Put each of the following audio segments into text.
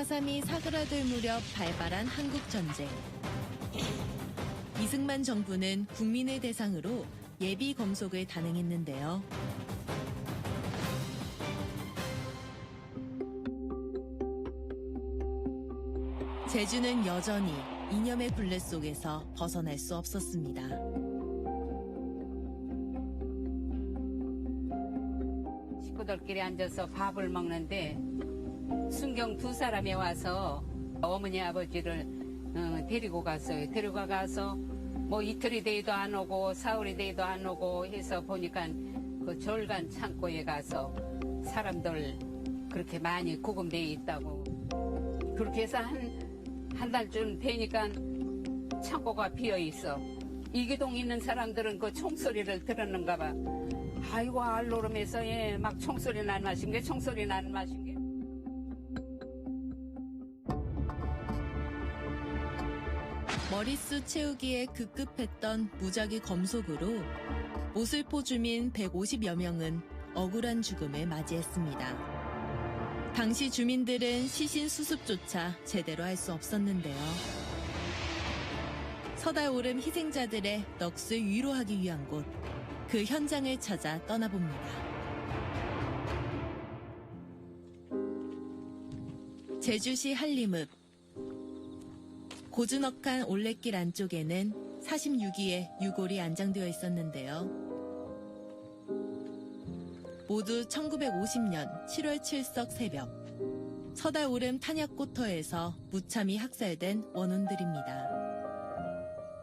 4.3이 사그라들 무렵 발발한 한국전쟁. 이승만 정부는 국민을 대상으로 예비 검속을 단행했는데요. 제주는 여전히 이념의 굴레 속에서 벗어날 수 없었습니다. 식구들끼리 앉아서 밥을 먹는데 순경 두 사람이 와서 어머니 아버지를 데리고 갔어요. 데리고 가서 뭐 이틀이 돼도 안 오고 사흘이 돼도 안 오고 해서 보니까 그 절간 창고에 가서 사람들 그렇게 많이 구금되어 있다고. 그렇게 해서 한 달쯤 되니까 창고가 비어 있어. 이기동 있는 사람들은 그 총소리를 들었는가 봐. 아이고 알로름에서 막 총소리 나는 맛인 게 총소리 나는 맛인 게. 머릿수 채우기에 급급했던 무작위 검속으로 모슬포 주민 150여 명은 억울한 죽음을 맞이했습니다. 당시 주민들은 시신 수습조차 제대로 할 수 없었는데요. 서달 오름 희생자들의 넋을 위로하기 위한 곳, 그 현장을 찾아 떠나봅니다. 제주시 한림읍. 고즈넉한 올레길 안쪽에는 46기의 유골이 안장되어 있었는데요. 모두 1950년 7월 7석 새벽, 서달 오름 탄약고터에서 무참히 학살된 원혼들입니다.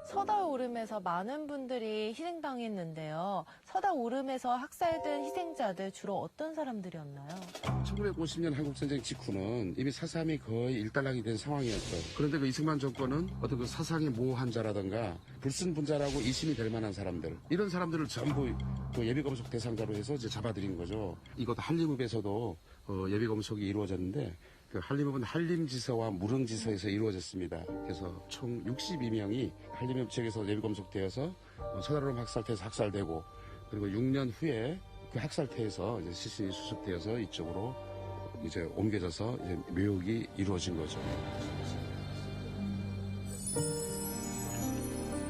서달 오름에서 많은 분들이 희생당했는데요. 서달 오름에서 학살된 희생자들 주로 어떤 사람들이었나요? 1950년 한국전쟁 직후는 이미 사삼이 거의 일단락이 된 상황이었죠. 그런데 그 이승만 정권은 어떤 그 사상의 모환자라든가 불순분자라고 이심이 될 만한 사람들, 이런 사람들을 전부 그 예비검속 대상자로 해서 이제 잡아들인 거죠. 이것 한림읍에서도 예비검속이 이루어졌는데 그 한림읍은 한림지서와 무릉지서에서 이루어졌습니다. 그래서 총 62명이 한림읍 지역에서 예비검속되어서 서달오름 학살터에서 학살되고, 그리고 6년 후에 그 학살터에서 이제 시신이 수습되어서 이쪽으로 이제 옮겨져서 이제 묘역이 이루어진 거죠.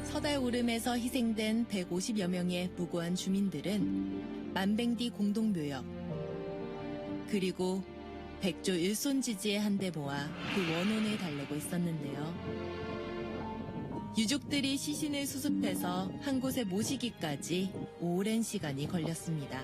서달 오름에서 희생된 150여 명의 무고한 주민들은 만뱅디 공동묘역, 그리고 백조 일손지지에 한데 모아 그 원혼을 달래고 있었는데요. 유족들이 시신을 수습해서 한 곳에 모시기까지 오랜 시간이 걸렸습니다.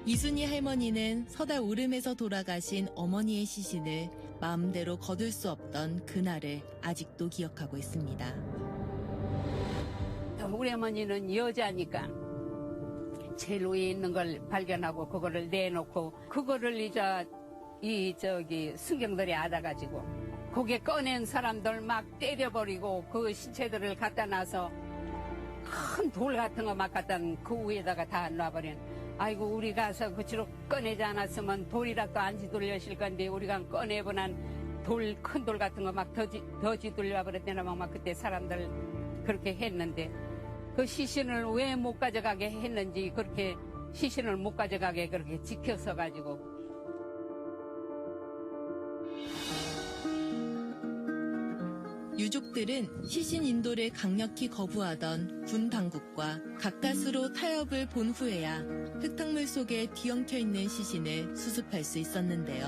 이순희 할머니는 서달 오름에서 돌아가신 어머니의 시신을 마음대로 거둘 수 없던 그날을 아직도 기억하고 있습니다. 우리 어머니는 여자니까 제일 위에 있는 걸 발견하고 그거를 내놓고 그거를 이제 순경들이 알아가지고 거기에 꺼낸 사람들 막 때려버리고 그 신체들을 갖다 놔서 큰 돌 같은 거 막 갖다 그 위에다가 다 놔버린. 아이고 우리 가서 그치로 꺼내지 않았으면 돌이라도 안 지돌려실 건데 우리가 꺼내보난 큰 돌 같은 거 막 더 지돌려 버렸대나 막 그때 사람들 그렇게 했는데 그 시신을 왜 못 가져가게 했는지 그렇게 시신을 못 가져가게 그렇게 지켜서 가지고. 유족들은 시신 인도를 강력히 거부하던 군 당국과 가까스로 타협을 본 후에야 흙탕물 속에 뒤엉켜 있는 시신을 수습할 수 있었는데요.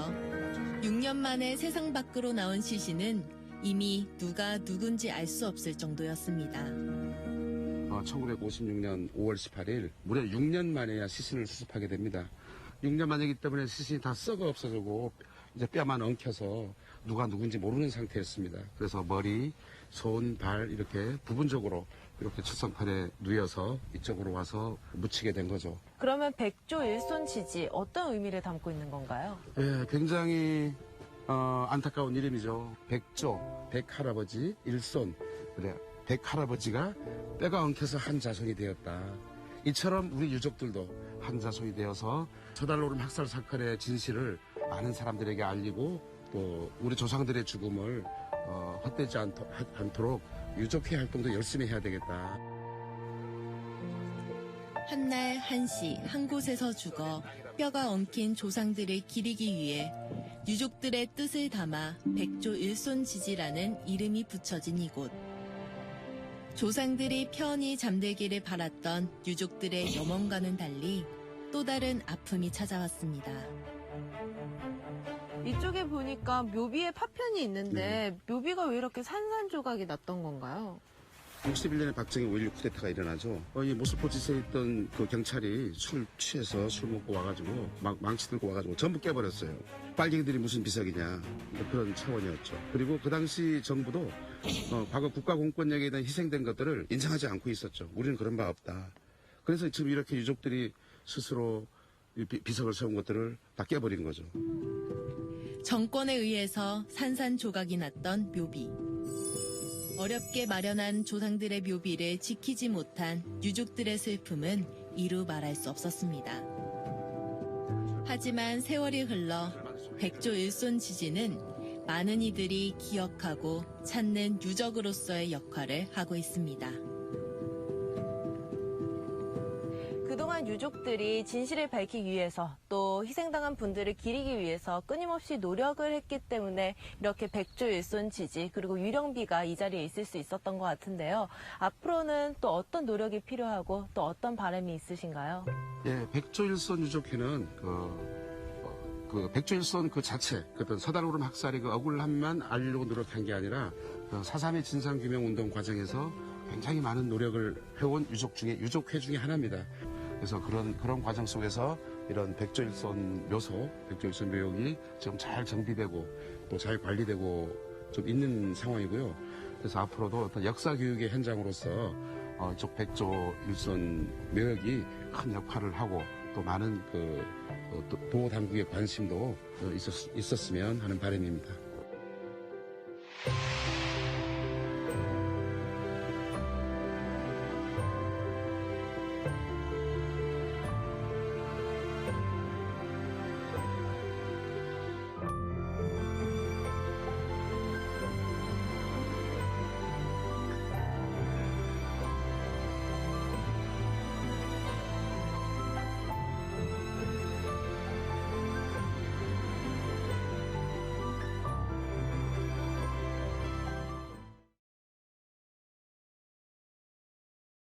6년 만에 세상 밖으로 나온 시신은 이미 누가 누군지 알 수 없을 정도였습니다. 1956년 5월 18일 무려 6년 만에야 시신을 수습하게 됩니다. 6년 만이기 때문에 시신이 다 썩어 없어지고 이제 뼈만 엉켜서 누가 누군지 모르는 상태였습니다. 그래서 머리, 손, 발 이렇게 부분적으로 이렇게 출성판에 누여서 이쪽으로 와서 묻히게 된 거죠. 그러면 백조 일손지지 어떤 의미를 담고 있는 건가요? 예, 굉장히 안타까운 이름이죠. 백조, 백할아버지, 일손. 그래, 백할아버지가 뼈가 엉켜서 한 자손이 되었다. 이처럼 우리 유족들도 한 자손이 되어서 서달오름 학살 사건의 진실을 많은 사람들에게 알리고 또 우리 조상들의 죽음을 헛되지 않도록 유족회 활동도 열심히 해야 되겠다. 한날 한시 한 곳에서 죽어 뼈가 엉킨 조상들을 기리기 위해 유족들의 뜻을 담아 백조일손지지라는 이름이 붙여진 이곳. 조상들이 편히 잠들기를 바랐던 유족들의 염원과는 달리 또 다른 아픔이 찾아왔습니다. 이쪽에 보니까 묘비에 파편이 있는데 묘비가 왜 이렇게 산산조각이 났던 건가요? 61년에 박정희 5.16 쿠데타가 일어나죠. 이 모스포지스에 있던 그 경찰이 술 취해서 술 먹고 와가지고 망치 들고 와가지고 전부 깨버렸어요. 빨갱이들이 무슨 비석이냐 그런 차원이었죠. 그리고 그 당시 정부도 과거 국가 공권력에 대한 희생된 것들을 인정하지 않고 있었죠. 우리는 그런 바 없다. 그래서 지금 이렇게 유족들이 스스로 비석을 세운 것들을 다 깨버린 거죠. 정권에 의해서 산산조각이 났던 묘비. 어렵게 마련한 조상들의 묘비를 지키지 못한 유족들의 슬픔은 이루 말할 수 없었습니다. 하지만 세월이 흘러 백조일손지지는 많은 이들이 기억하고 찾는 유적으로서의 역할을 하고 있습니다. 그동안 유족들이 진실을 밝히기 위해서 또 희생당한 분들을 기리기 위해서 끊임없이 노력을 했기 때문에 이렇게 백조일손지지 그리고 유령비가 이 자리에 있을 수 있었던 것 같은데요. 앞으로는 또 어떤 노력이 필요하고 또 어떤 바람이 있으신가요? 예, 백조일손 유족회는 백조일손 그 자체, 어떤 서달오름 학살의 그 억울함만 알리려고 노력한 게 아니라 4.3의 진상규명운동 과정에서 굉장히 많은 노력을 해온 유족회 중에 하나입니다. 그래서 그런 과정 속에서 이런 백조일손 묘소, 백조일손 묘역이 지금 잘 정비되고 또 잘 관리되고 좀 있는 상황이고요. 그래서 앞으로도 어떤 역사 교육의 현장으로서 이쪽 백조일손 묘역이 큰 역할을 하고 또 많은 보호 당국의 관심도 있었으면 하는 바람입니다.